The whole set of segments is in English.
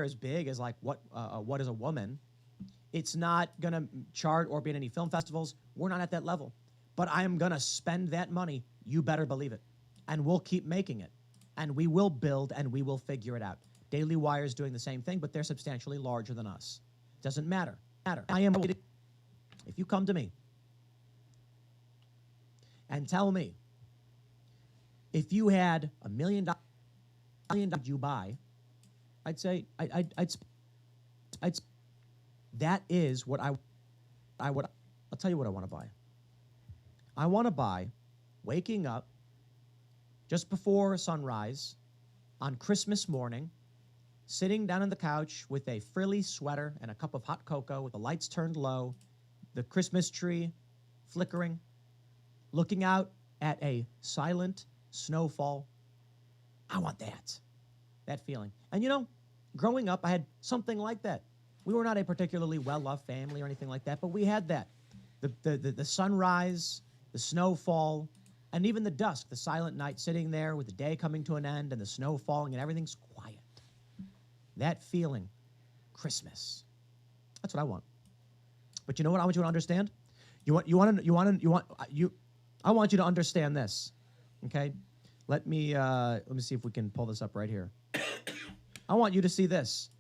as big as like what is a woman. It's not going to chart or be in any film festivals. We're not at that level. But I am going to spend that money. You better believe it. And we'll keep making it. And we will build and we will figure it out. Daily Wire's doing the same thing, but they're substantially larger than us. Doesn't matter. I am. If you come to me and tell me if you had $1 million you buy, I'd say I'd that is what I would. I'll tell you what I want to buy. I want to buy waking up just before sunrise on Christmas morning, sitting down on the couch with a frilly sweater and a cup of hot cocoa with the lights turned low, the Christmas tree flickering, looking out at a silent snowfall. I want that feeling. And you know, growing up, I had something like that. We were not a particularly well-loved family or anything like that, but we had that. The sunrise, the snowfall, and even the dusk, the silent night, sitting there with the day coming to an end and the snow falling and everything's quiet. That feeling, Christmas. That's what I want. But you know what I want you to understand? I want you to understand this. Okay? Let me see if we can pull this up right here. I want you to see this.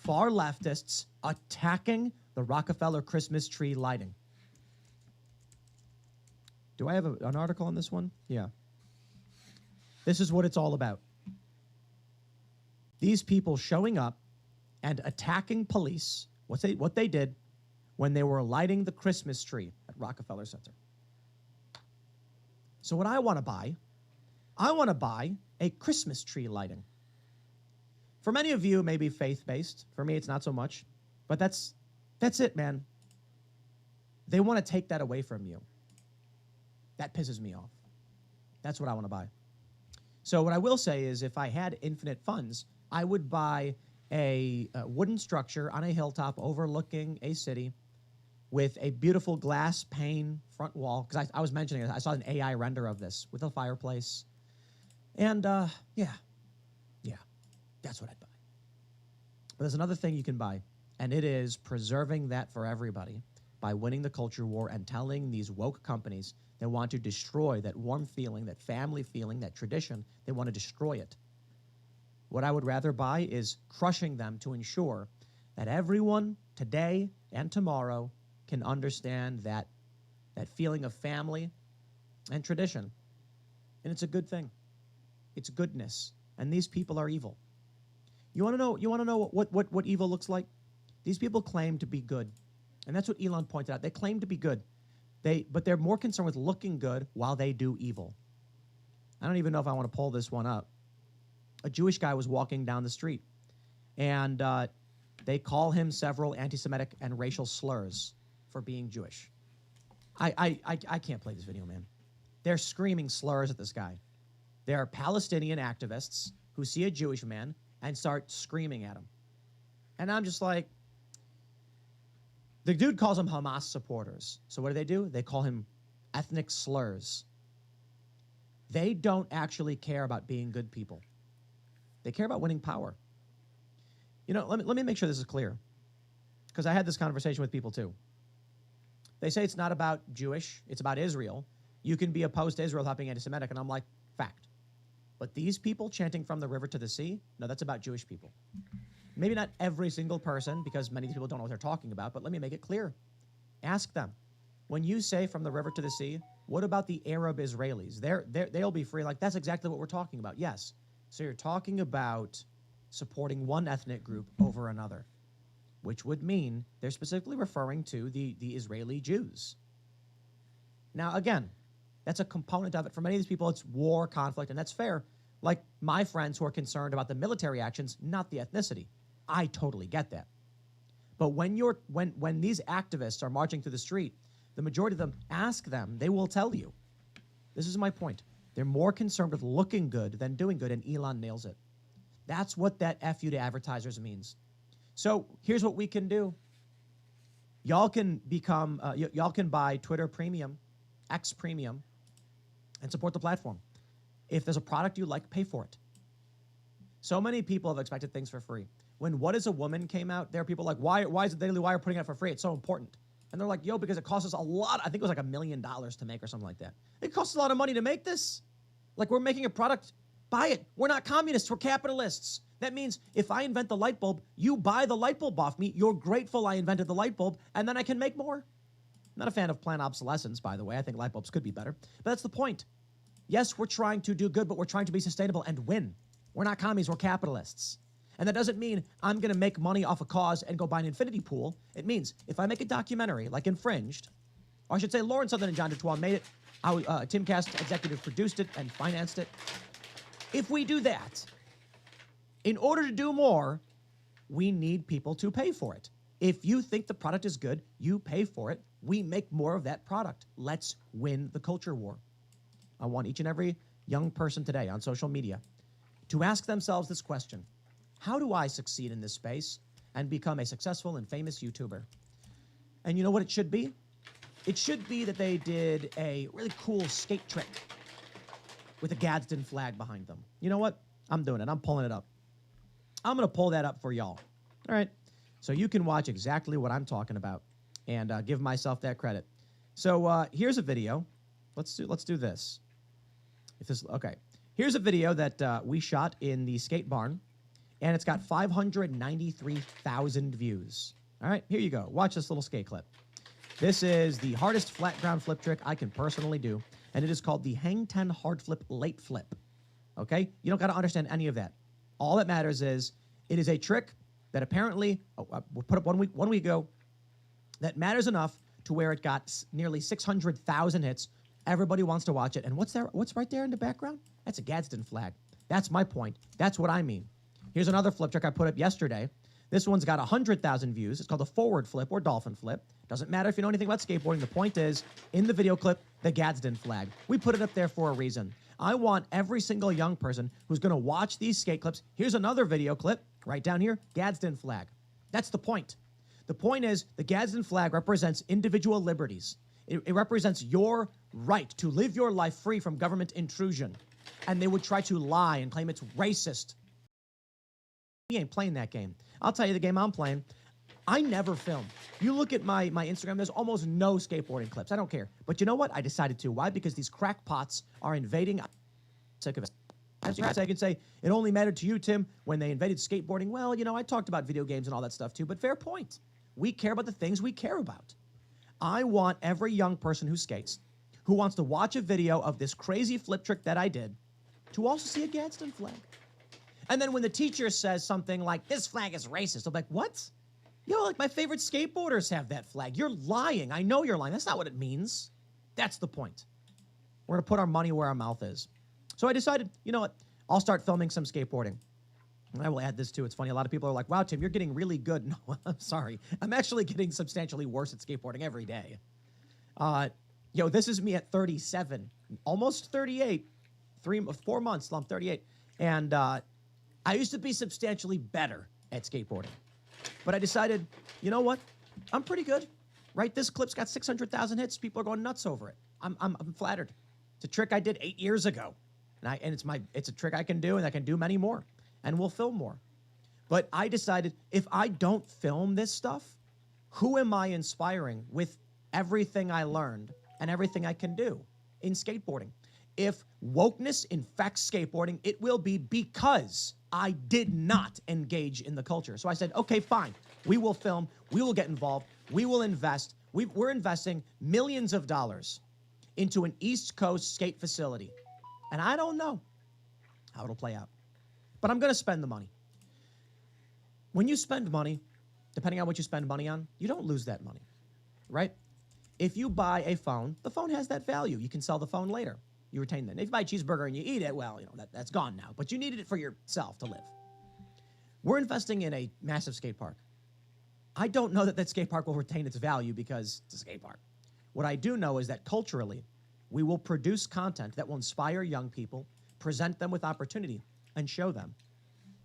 Far leftists attacking the Rockefeller Christmas tree lighting. Do I have an article on this one? Yeah. This is what it's all about. These people showing up and attacking police, what they did when they were lighting the Christmas tree at Rockefeller Center. So what I want to buy a Christmas tree lighting. For many of you, it may be faith-based. For me, it's not so much. But that's it, man. They want to take that away from you. That pisses me off. That's what I want to buy. So what I will say is if I had infinite funds, I would buy a wooden structure on a hilltop overlooking a city with a beautiful glass pane front wall. Because I was mentioning it. I saw an AI render of this with a fireplace. And, yeah, that's what I'd buy. But there's another thing you can buy, and it is preserving that for everybody by winning the culture war and telling these woke companies that want to destroy that warm feeling, that family feeling, that tradition, they want to destroy it. What I would rather buy is crushing them to ensure that everyone today and tomorrow can understand that feeling of family and tradition. And it's a good thing. It's goodness. And these people are evil. You want to know what evil looks like? These people claim to be good. And that's what Elon pointed out. They claim to be good. But they're more concerned with looking good while they do evil. I don't even know if I want to pull this one up. A Jewish guy was walking down the street, and they call him several anti-Semitic and racial slurs for being Jewish. I can't play this video, man. They're screaming slurs at this guy. They're Palestinian activists who see a Jewish man and start screaming at him. And I'm just like, the dude calls them Hamas supporters. So what do? They call him ethnic slurs. They don't actually care about being good people. They care about winning power. You know, let me make sure this is clear, because I had this conversation with people too. They say it's not about Jewish, it's about Israel. You can be opposed to Israel without being anti-Semitic, and I'm like, fact. But these people chanting from the river to the sea, no, that's about Jewish people. Maybe not every single person, because many people don't know what they're talking about, but let me make it clear. Ask them. When you say from the river to the sea, what about the Arab Israelis? They'll be free. Like, that's exactly what we're talking about. Yes. So you're talking about supporting one ethnic group over another, which would mean they're specifically referring to the Israeli Jews. Now, again, that's a component of it. For many of these people, it's war, conflict, and that's fair. Like my friends who are concerned about the military actions, not the ethnicity. I totally get that. But when these activists are marching through the street, the majority of them, ask them, they will tell you. This is my point. They're more concerned with looking good than doing good, and Elon nails it. That's what that F you to advertisers means. So here's what we can do. Y'all can become, y'all can buy Twitter Premium, X Premium, and support the platform. If there's a product you like, pay for it. So many people have expected things for free. when What is a Woman came out, there are people like, why is the Daily Wire putting it out for free? It's so important. And they're like, yo, because it costs us a lot. I think it was like $1 million to make or something like that. It costs a lot of money to make this. Like, we're making a product. Buy it. We're not communists. We're capitalists. That means if I invent the light bulb, you buy the light bulb off me. You're grateful I invented the light bulb, and then I can make more. I'm not a fan of planned obsolescence, by the way. I think light bulbs could be better. But that's the point. Yes, we're trying to do good, but we're trying to be sustainable and win. We're not commies. We're capitalists. And that doesn't mean I'm going to make money off a cause and go buy an infinity pool. It means if I make a documentary like Infringed, or I should say Lauren Southern and John Dutoit made it, Timcast executive produced it and financed it. If we do that, in order to do more, we need people to pay for it. If you think the product is good, you pay for it. We make more of that product. Let's win the culture war. I want each and every young person today on social media to ask themselves this question. How do I succeed in this space and become a successful and famous YouTuber? And you know what it should be? It should be that they did a really cool skate trick with a Gadsden flag behind them. You know what? I'm doing it. I'm pulling it up. I'm going to pull that up for y'all. All right. So you can watch exactly what I'm talking about and give myself that credit. So here's a video. Let's do this. Okay. Here's a video that we shot in the skate barn, and it's got 593,000 views. All right, here you go. Watch this little skate clip. This is the hardest flat ground flip trick I can personally do, and it is called the Hang 10 Hard Flip Late Flip. Okay? You don't got to understand any of that. All that matters is it is a trick that apparently, we put up one week ago, that matters enough to where it got nearly 600,000 hits. Everybody wants to watch it. And what's right there in the background? That's a Gadsden flag. That's my point. That's what I mean. Here's another flip trick I put up yesterday. This one's got 100,000 views. It's called a forward flip or dolphin flip. Doesn't matter if you know anything about skateboarding. The point is, in the video clip, the Gadsden flag. We put it up there for a reason. I want every single young person who's going to watch these skate clips. Here's another video clip right down here, Gadsden flag. That's the point. The point is the Gadsden flag represents individual liberties. It represents your right to live your life free from government intrusion. And they would try to lie and claim it's racist. We ain't playing that game. I'll tell you the game I'm playing. I never film. You look at my Instagram, there's almost no skateboarding clips. I don't care. But you know what? I decided to. Why? Because these crackpots are invading. I'm sick of it. As you can say, it only mattered to you, Tim, when they invaded skateboarding. Well, you know, I talked about video games and all that stuff too, but fair point. We care about the things we care about. I want every young person who skates, who wants to watch a video of this crazy flip trick that I did, to also see a Gadsden flag. And then when the teacher says something like, this flag is racist, I'm like, what? Yo, like my favorite skateboarders have that flag. You're lying. I know you're lying. That's not what it means. That's the point. We're going to put our money where our mouth is. So I decided, you know what? I'll start filming some skateboarding. And I will add this too. It's funny. A lot of people are like, wow, Tim, you're getting really good. No, I'm sorry. I'm actually getting substantially worse at skateboarding every day. Yo, this is me at 37, almost 38, 4 months till I'm 38. And I used to be substantially better at skateboarding. But I decided, you know what? I'm pretty good, right? This clip's got 600,000 hits. People are going nuts over it. I'm flattered. It's a trick I did 8 years ago. And it's a trick I can do, and I can do many more. And we'll film more. But I decided, if I don't film this stuff, who am I inspiring with everything I learned and everything I can do in skateboarding? If wokeness infects skateboarding, it will be because I did not engage in the culture. So I said, okay, fine. We will film. We will get involved. We will invest. We're investing millions of dollars into an East Coast skate facility. And I don't know how it'll play out. But I'm going to spend the money. When you spend money, depending on what you spend money on, you don't lose that money, right? If you buy a phone, the phone has that value. You can sell the phone later. You retain that. If you buy a cheeseburger and you eat it, well, you know, that's gone now. But you needed it for yourself to live. We're investing in a massive skate park. I don't know that skate park will retain its value because it's a skate park. What I do know is that culturally, we will produce content that will inspire young people, present them with opportunity, and show them.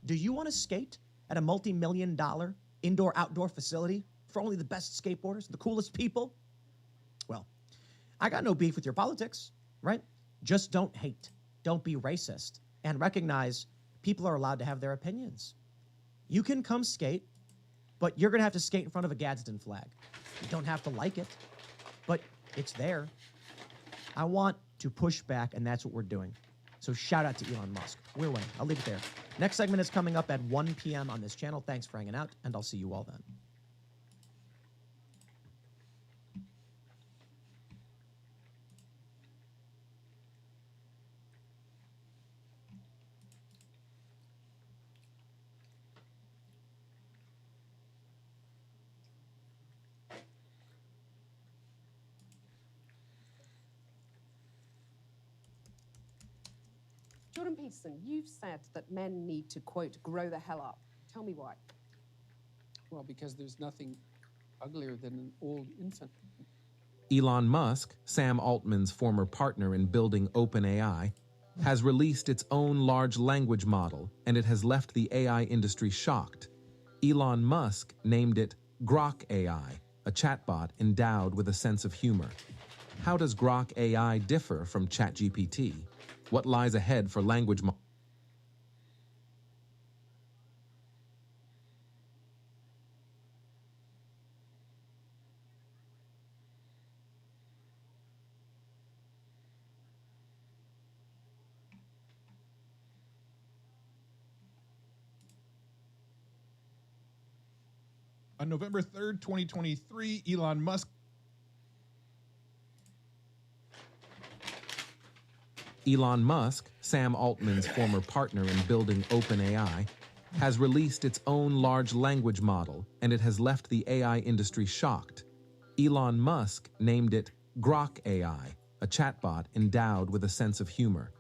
Do you want to skate at a multi-million-dollar indoor-outdoor facility for only the best skateboarders, the coolest people? Well, I got no beef with your politics, right? Just don't hate. Don't be racist. And recognize people are allowed to have their opinions. You can come skate, but you're going to have to skate in front of a Gadsden flag. You don't have to like it, but it's there. I want to push back, and that's what we're doing. So shout out to Elon Musk. We're winning. I'll leave it there. Next segment is coming up at 1 p.m. on this channel. Thanks for hanging out, and I'll see you all then. Jordan Peterson, you've said that men need to, quote, grow the hell up. Tell me why. Well, because there's nothing uglier than an old infant. Elon Musk, Sam Altman's former partner in building OpenAI, has released its own large language model, and it has left the AI industry shocked. Elon Musk named it Grok AI, a chatbot endowed with a sense of humor. How does Grok AI differ from ChatGPT? What lies ahead for language models? On November 3rd, 2023, Elon Musk, Sam Altman's former partner in building OpenAI, has released its own large language model, and it has left the AI industry shocked. Elon Musk named it Grok AI, a chatbot endowed with a sense of humor.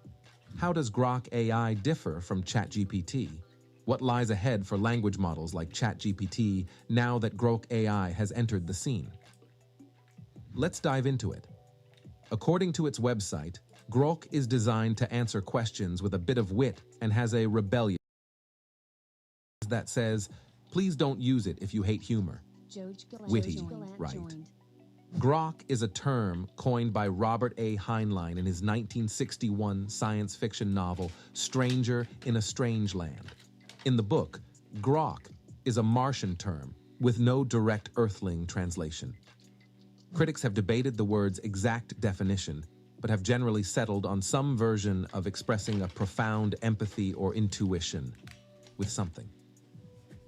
How does Grok AI differ from ChatGPT? What lies ahead for language models like ChatGPT now that Grok AI has entered the scene? Let's dive into it. According to its website, Grok is designed to answer questions with a bit of wit and has a rebellion that says, please don't use it if you hate humor. Witty, right? Grok is a term coined by Robert A. Heinlein in his 1961 science fiction novel, Stranger in a Strange Land. In the book, Grok is a Martian term with no direct Earthling translation. Critics have debated the word's exact definition, but have generally settled on some version of expressing a profound empathy or intuition with something.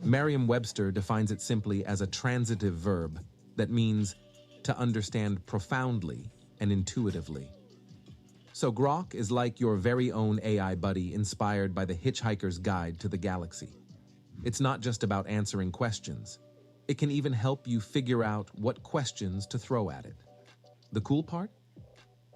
Merriam-Webster defines it simply as a transitive verb that means to understand profoundly and intuitively. So Grok is like your very own AI buddy inspired by the Hitchhiker's Guide to the Galaxy. It's not just about answering questions. It can even help you figure out what questions to throw at it. The cool part?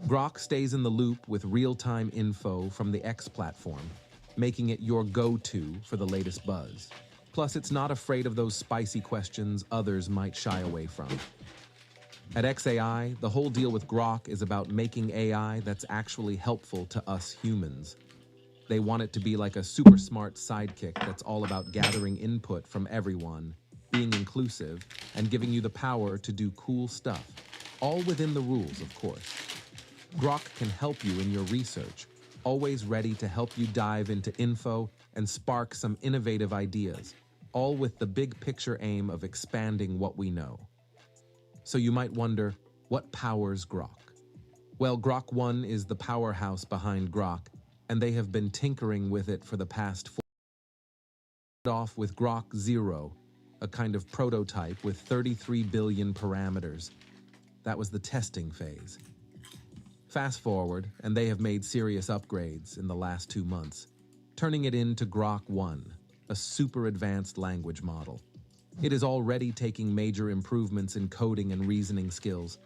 Grok stays in the loop with real-time info from the X platform, making it your go-to for the latest buzz. Plus, it's not afraid of those spicy questions others might shy away from. At XAI, the whole deal with Grok is about making AI that's actually helpful to us humans. They want it to be like a super smart sidekick that's all about gathering input from everyone, being inclusive, and giving you the power to do cool stuff, all within the rules, of course. Grok can help you in your research, always ready to help you dive into info and spark some innovative ideas, all with the big picture aim of expanding what we know. So you might wonder, what powers Grok? Well, Grok 1 is the powerhouse behind Grok, and they have been tinkering with it for the past 4 years. Off with Grok 0, a kind of prototype with 33 billion parameters. That was the testing phase. Fast forward, and they have made serious upgrades in the last 2 months, turning it into Grok 1, a super advanced language model. It is already taking major improvements in coding and reasoning skills.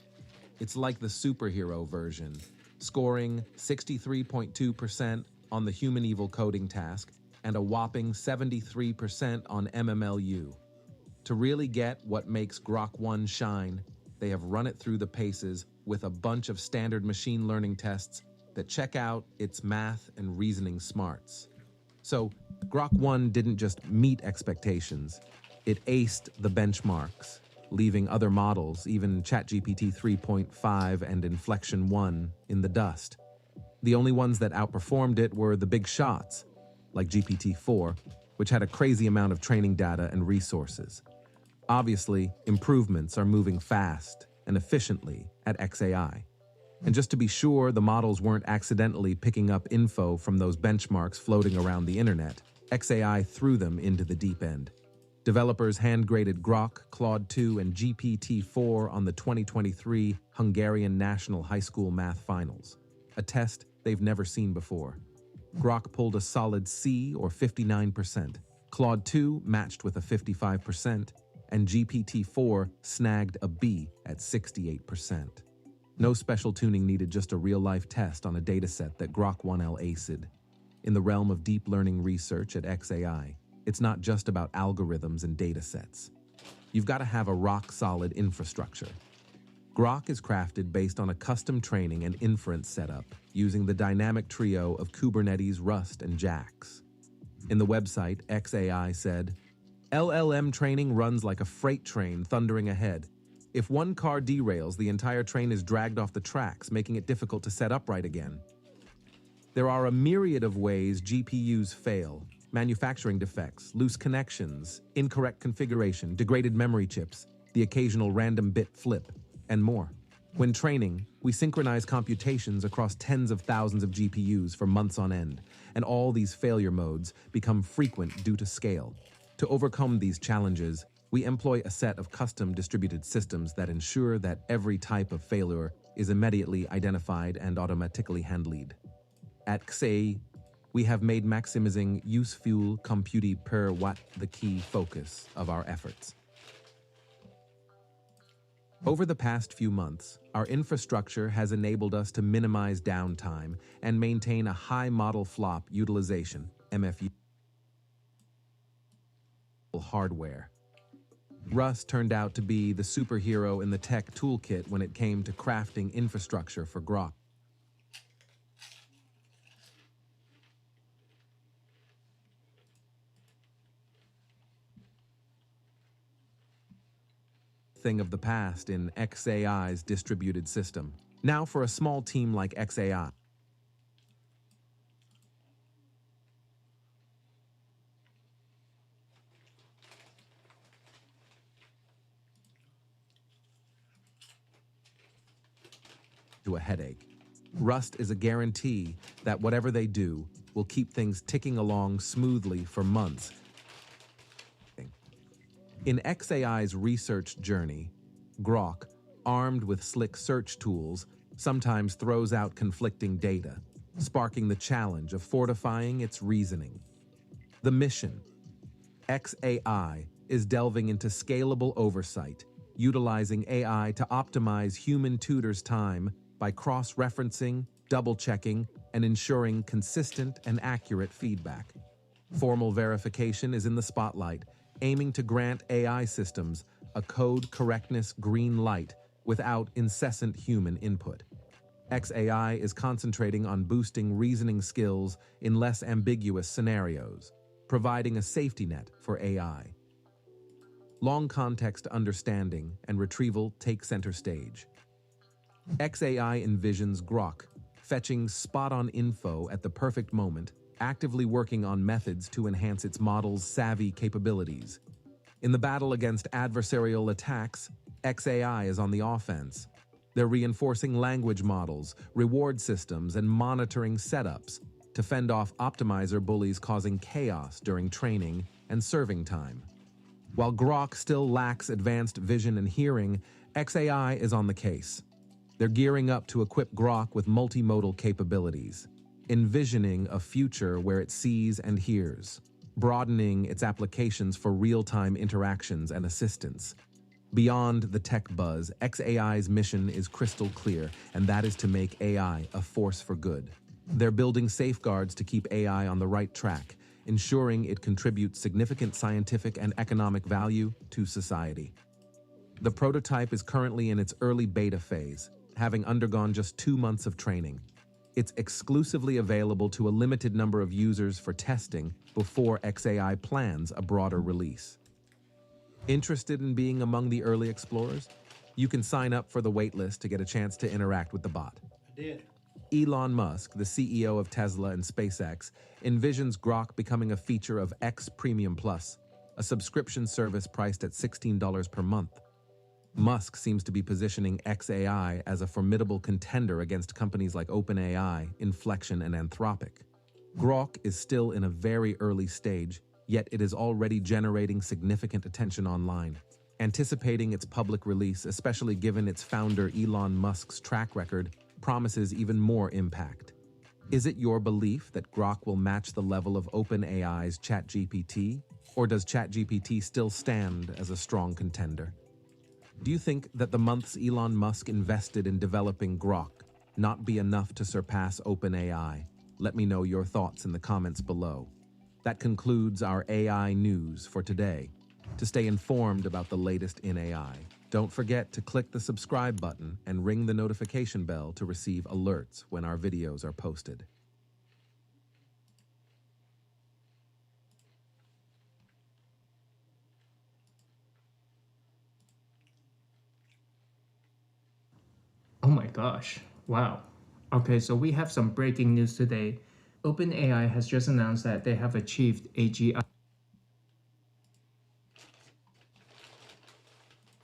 It's like the superhero version, scoring 63.2% on the human evil coding task and a whopping 73% on MMLU. To really get what makes Grok 1 shine, they have run it through the paces with a bunch of standard machine learning tests that check out its math and reasoning smarts. So, Grok 1 didn't just meet expectations, it aced the benchmarks, leaving other models, even ChatGPT 3.5 and Inflection 1, in the dust. The only ones that outperformed it were the big shots, like GPT-4, which had a crazy amount of training data and resources. Obviously, improvements are moving fast and efficiently at XAI. And just to be sure the models weren't accidentally picking up info from those benchmarks floating around the internet, XAI threw them into the deep end. Developers hand-graded Grok, Claude 2, and GPT-4 on the 2023 Hungarian National High School Math Finals, a test they've never seen before. Grok pulled a solid C, or 59%. Claude 2 matched with a 55%, and GPT-4 snagged a B at 68%. No special tuning needed, just a real-life test on a dataset that Grok 1L aced. In the realm of deep learning research at XAI, it's not just about algorithms and datasets. You've got to have a rock-solid infrastructure. Grok is crafted based on a custom training and inference setup using the dynamic trio of Kubernetes, Rust, and JAX. In the website, XAI said, LLM training runs like a freight train thundering ahead. If one car derails, the entire train is dragged off the tracks, making it difficult to set up right again. There are a myriad of ways GPUs fail: manufacturing defects, loose connections, incorrect configuration, degraded memory chips, the occasional random bit flip, and more. When training, we synchronize computations across tens of thousands of GPUs for months on end, and all these failure modes become frequent due to scale. To overcome these challenges, we employ a set of custom distributed systems that ensure that every type of failure is immediately identified and automatically handled. At XAI, we have made maximizing useful compute per watt the key focus of our efforts. Over the past few months, our infrastructure has enabled us to minimize downtime and maintain a high model flop utilization, MFU, hardware. Rust turned out to be the superhero in the tech toolkit when it came to crafting infrastructure for Grok. Thing of the past in XAI's distributed system. Now for a small team like XAI. To a headache. Rust is a guarantee that whatever they do will keep things ticking along smoothly for months. In XAI's research journey, Grok, armed with slick search tools, sometimes throws out conflicting data, sparking the challenge of fortifying its reasoning. The mission: XAI is delving into scalable oversight, utilizing AI to optimize human tutors' time by cross-referencing, double-checking, and ensuring consistent and accurate feedback. Formal verification is in the spotlight, aiming to grant AI systems a code correctness green light without incessant human input. XAI is concentrating on boosting reasoning skills in less ambiguous scenarios, providing a safety net for AI. Long context understanding and retrieval take center stage. XAI envisions Grok fetching spot-on info at the perfect moment, actively working on methods to enhance its model's savvy capabilities. In the battle against adversarial attacks, XAI is on the offense. They're reinforcing language models, reward systems, and monitoring setups to fend off optimizer bullies causing chaos during training and serving time. While Grok still lacks advanced vision and hearing, XAI is on the case. They're gearing up to equip Grok with multimodal capabilities, envisioning a future where it sees and hears, broadening its applications for real-time interactions and assistance. Beyond the tech buzz, XAI's mission is crystal clear, and that is to make AI a force for good. They're building safeguards to keep AI on the right track, ensuring it contributes significant scientific and economic value to society. The prototype is currently in its early beta phase, having undergone just 2 months of training. It's exclusively available to a limited number of users for testing before XAI plans a broader release. Interested in being among the early explorers? You can sign up for the waitlist to get a chance to interact with the bot. I did. Elon Musk, the CEO of Tesla and SpaceX, envisions Grok becoming a feature of X Premium Plus, a subscription service priced at $16 per month. Musk seems to be positioning XAI as a formidable contender against companies like OpenAI, Inflection, and Anthropic. Grok is still in a very early stage, yet it is already generating significant attention online. Anticipating its public release, especially given its founder Elon Musk's track record, promises even more impact. Is it your belief that Grok will match the level of OpenAI's ChatGPT, or does ChatGPT still stand as a strong contender? Do you think that the months Elon Musk invested in developing Grok not be enough to surpass OpenAI? Let me know your thoughts in the comments below. That concludes our AI news for today. To stay informed about the latest in AI, don't forget to click the subscribe button and ring the notification bell to receive alerts when our videos are posted. Oh my gosh. Wow. Okay, so we have some breaking news today. OpenAI has just announced that they have achieved AGI.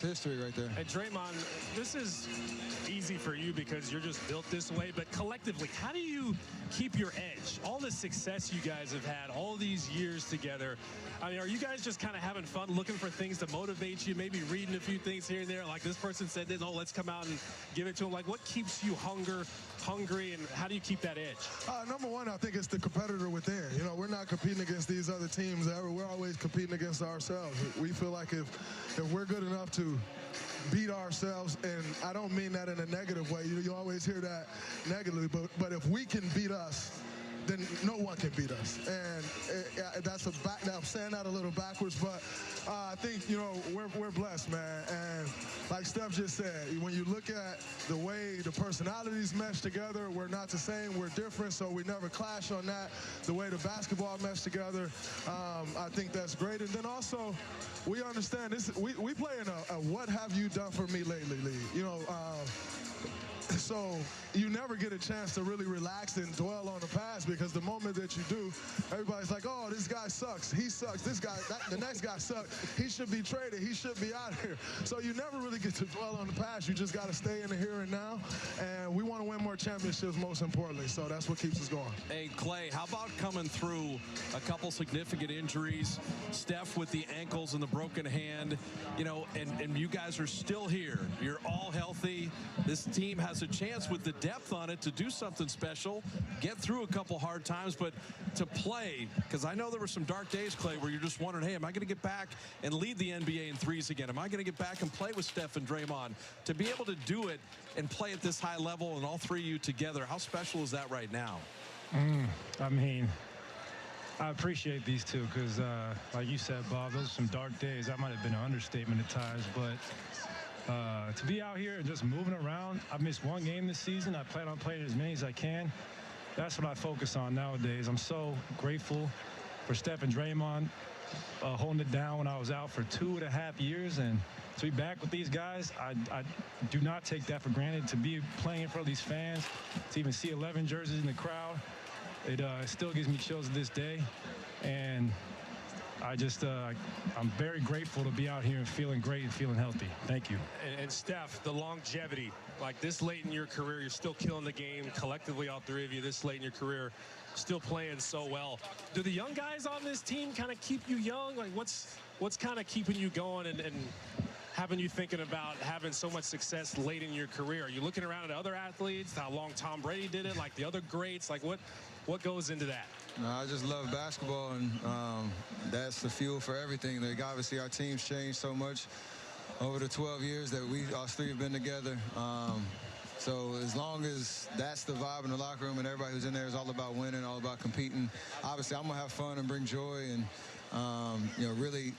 History right there. And Draymond, this is easy for you because you're just built this way, but collectively, how do you keep your edge? All the success you guys have had, all these years together, I mean, are you guys just kind of having fun, looking for things to motivate you, maybe reading a few things here and there, like this person said this, oh, let's come out and give it to them. Like, what keeps you hungry, and how do you keep that edge? Number one, I think it's the competitor within. You know, we're not competing against these other teams ever. We're always competing against ourselves. We feel like if we're good enough to beat ourselves, and I don't mean that in a negative way. You always hear that negatively, but if we can beat us, then no one can beat us. And I'm saying that a little backwards, but I think, you know, we're blessed, man. And like Steph just said, when you look at the way the personalities mesh together, we're not the same, we're different, so we never clash on that. The way the basketball mesh together, I think that's great. And then also, we understand this. We play in a what have you done for me lately league. You know, so you never get a chance to really relax and dwell on the past, because the moment that you do, everybody's like, oh, this guy sucks. He sucks. This guy, the next guy sucks. He should be traded. He should be out of here. So you never really get to dwell on the past. You just got to stay in the here and now. And we want to win more championships, most importantly. So that's what keeps us going. Hey, Clay, how about coming through a couple significant injuries? Steph with the ankles and the broken hand, you know, and you guys are still here. You're all healthy. This team has a chance with the depth on it to do something special, get through a couple hard times, but to play, because I know there were some dark days, Clay, where you're just wondering, hey, am I going to get back and lead the NBA in threes again? Am I going to get back and play with Steph and Draymond? To be able to do it and play at this high level and all three of you together, how special is that right now? I mean, I appreciate these two because, like you said, Bob, those are some dark days. That might have been an understatement at times, but to be out here and just moving around, I missed one game this season. I plan on playing as many as I can. That's what I focus on nowadays. I'm so grateful for Steph and Draymond holding it down when I was out for 2.5 years. And to be back with these guys, I do not take that for granted. To be playing in front of these fans, to even see 11 jerseys in the crowd, it still gives me chills to this day. And I'm very grateful to be out here and feeling great and feeling healthy. Thank you. And Steph, the longevity, like this late in your career, you're still killing the game. Collectively, all three of you, this late in your career, still playing so well. Do the young guys on this team kind of keep you young? Like, what's kind of keeping you going and having you thinking about having so much success late in your career? Are you looking around at other athletes, how long Tom Brady did it, like the other greats? Like, what goes into that? No, I just love basketball, and that's the fuel for everything. Like, obviously, our team's changed so much over the 12 years that us three have been together. So as long as that's the vibe in the locker room and everybody who's in there is all about winning, all about competing, obviously I'm going to have fun and bring joy and, you know, really,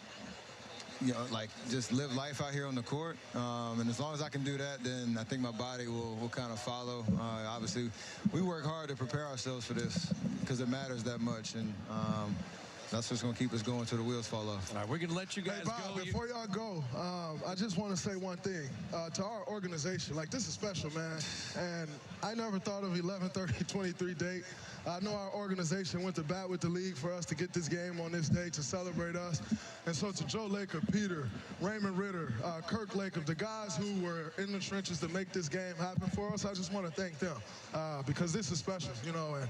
you know, like just live life out here on the court. And as long as I can do that, then I think my body will kind of follow. Obviously, we work hard to prepare ourselves for this because it matters that much. And That's what's going to keep us going till the wheels fall off. All right, we're going to let you guys Hey, Bob, go. before y'all go, I just want to say one thing. To our organization, like, this is special, man. And I never thought of 11/30/23 date. I know our organization went to bat with the league for us to get this game on this day to celebrate us. And so to Joe Lacob, Peter, Raymond Ritter, Kirk Lacob, the guys who were in the trenches to make this game happen for us, I just want to thank them because this is special, you know. And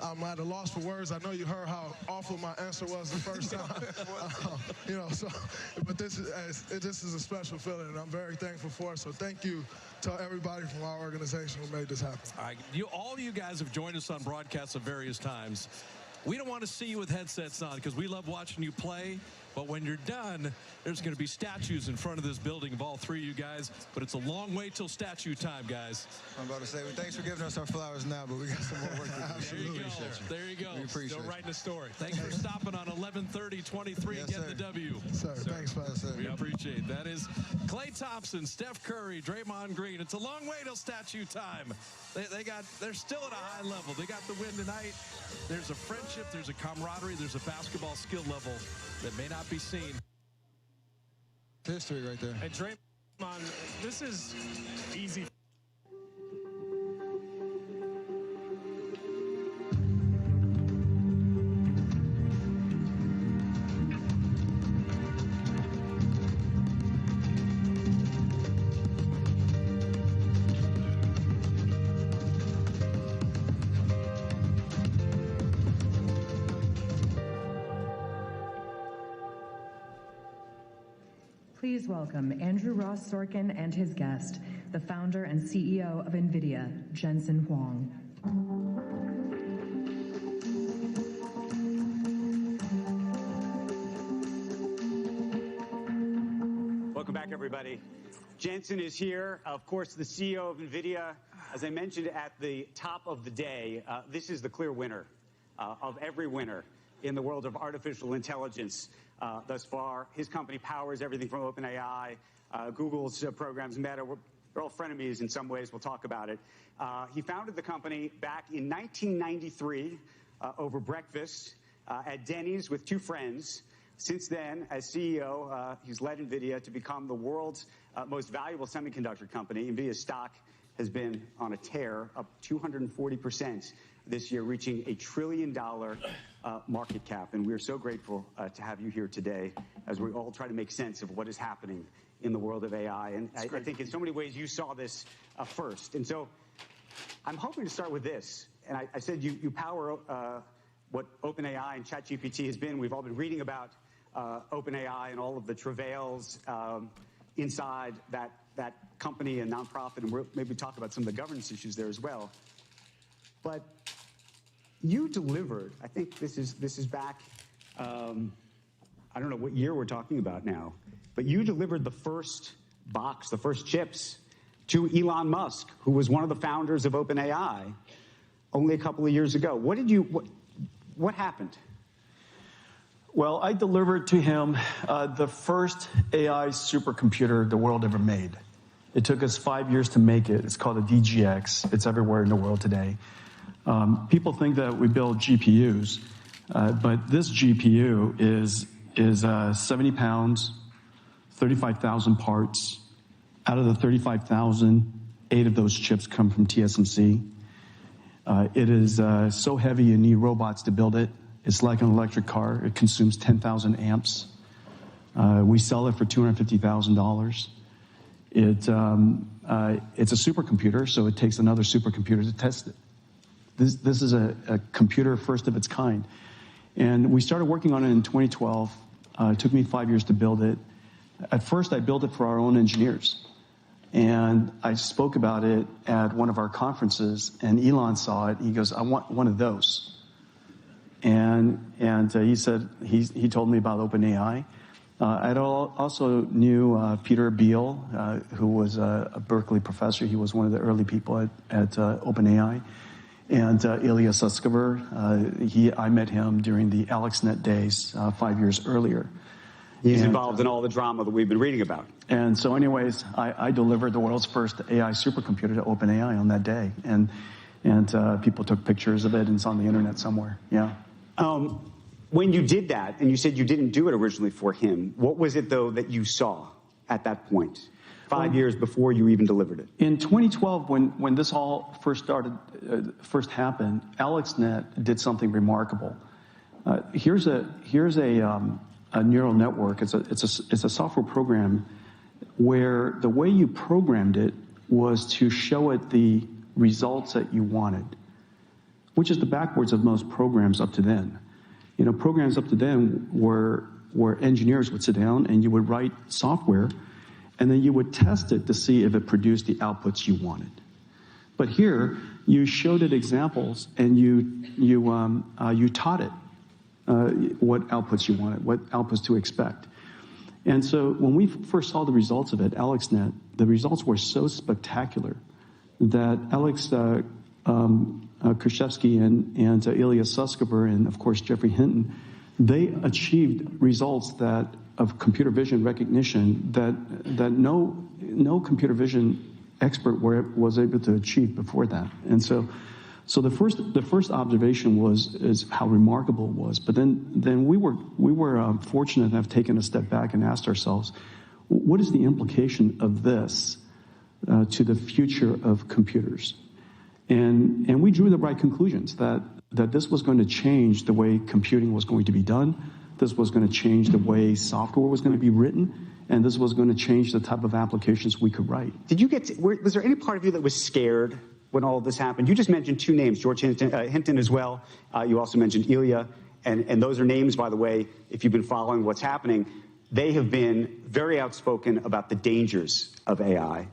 I'm at a loss for words. I know you heard how awful my answer was the first time. You know, so, but this is a special feeling, and I'm very thankful for it. So thank you to everybody from our organization who made this happen. All right, all you guys have joined us on broadcasts at various times. We don't want to see you with headsets on because we love watching you play. But when you're done, there's going to be statues in front of this building of all three of you guys. But it's a long way till statue time, guys. I'm about to say, thanks for giving us our flowers now, but we got some more work to do. There you go. There you go. We appreciate Still writing the story. Thanks for stopping on 11/30/23 and getting the W. Sir, thanks, Pastor. We appreciate it. That is Klay Thompson, Steph Curry, Draymond Green. It's a long way till statue time. They're still at a high level. They got the win tonight. There's a friendship, there's a camaraderie, there's a basketball skill level that may not be seen. History right there. And Draymond, this is easy. Please welcome Andrew Ross Sorkin and his guest, the founder and CEO of NVIDIA, Jensen Huang. Welcome back, everybody. Jensen is here, of course, the CEO of NVIDIA. As I mentioned at the top of the day, this is the clear winner of every winner in the world of artificial intelligence. Thus far, his company powers everything from OpenAI, Google's programs, Meta. They're all frenemies in some ways. We'll talk about it. He founded the company back in 1993 over breakfast at Denny's with two friends. Since then, as CEO, he's led NVIDIA to become the world's most valuable semiconductor company. NVIDIA's stock has been on a tear, up 240% this year, reaching $1 trillion market cap. And we're so grateful to have you here today as we all try to make sense of what is happening in the world of AI. And I think in so many ways you saw this first. And so I'm hoping to start with this. And I said you power what OpenAI and ChatGPT has been. We've all been reading about OpenAI and all of the travails inside that company and nonprofit. And we'll maybe talk about some of the governance issues there as well. But you delivered, I think this is back, I don't know what year we're talking about now, but you delivered the first box, the first chips to Elon Musk, who was one of the founders of OpenAI only a couple of years ago. What happened? Well, I delivered to him the first AI supercomputer the world ever made. It took us 5 years to make it. It's called a DGX. It's everywhere in the world today. People think that we build GPUs, but this GPU is 70 pounds, 35,000 parts. Out of the 35,000, 8 of those chips come from TSMC. It is so heavy you need robots to build it. It's like an electric car. It consumes 10,000 amps. We sell it for $250,000. It's a supercomputer, so it takes another supercomputer to test it. This is a computer first of its kind. And we started working on it in 2012. It took me 5 years to build it. At first, I built it for our own engineers. And I spoke about it at one of our conferences, and Elon saw it. He goes, "I want one of those." And he said, he told me about OpenAI. I also knew Peter Beal, who was a Berkeley professor. He was one of the early people at OpenAI. And Ilya Sutskever, I met him during the AlexNet days 5 years earlier. He's involved in all the drama that we've been reading about. And so anyways, I delivered the world's first AI supercomputer to OpenAI on that day. And people took pictures of it, and it's on the internet somewhere. Yeah. When you did that, and you said you didn't do it originally for him, what was it, though, that you saw at that point, 5 years before you even delivered it? In 2012, when this all first happened, AlexNet did something remarkable. Here's a neural network. It's a software program where the way you programmed it was to show it the results that you wanted, which is the backwards of most programs up to then. You know, programs up to then were engineers would sit down and you would write software, and then you would test it to see if it produced the outputs you wanted. But here, you showed it examples, and you taught it what outputs you wanted, what outputs to expect. And so when we first saw the results of it, AlexNet, the results were so spectacular that Alex Krizhevsky and Ilya Sutskever and, of course, Geoffrey Hinton, they achieved results of computer vision recognition that no computer vision expert was able to achieve before that. And so the first observation is how remarkable it was. But then we were fortunate to have taken a step back and asked ourselves, what is the implication of this to the future of computers? And we drew the right conclusions that this was going to change the way computing was going to be done. This was going to change the way software was going to be written, and this was going to change the type of applications we could write. Was there any part of you that was scared when all of this happened? You just mentioned two names, George Hinton as well. You also mentioned Ilya, and those are names, by the way, if you've been following what's happening, they have been very outspoken about the dangers of AI.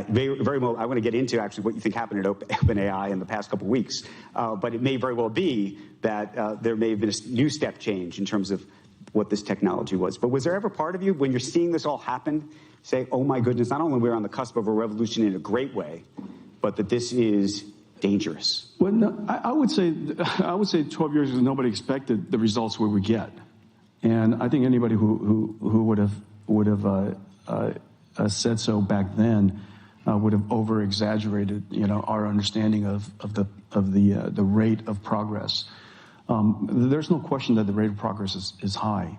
Very well, I want to get into actually what you think happened at OpenAI in the past couple of weeks, but it may very well be that there may have been a new step change in terms of what this technology was. But was there ever part of you, when you're seeing this all happen, say, oh my goodness, not only we're on the cusp of a revolution in a great way, but that this is dangerous? Well, no, I would say 12 years ago, nobody expected the results we would get, and I think anybody who would have said so back then would have over-exaggerated, our understanding of the rate of progress. There's no question that the rate of progress is high,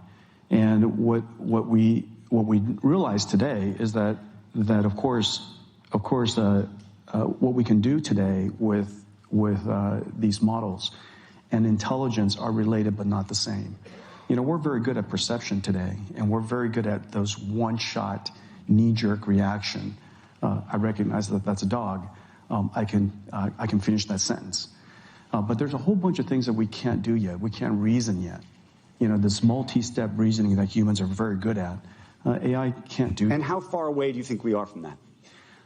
and what we realize today is that of course what we can do today with these models and intelligence are related but not the same. We're very good at perception today, and we're very good at those one-shot knee-jerk reaction. I recognize that that's a dog. I can finish that sentence. But there's a whole bunch of things that we can't do yet. We can't reason yet. This multi-step reasoning that humans are very good at. AI can't do. And how far away do you think we are from that?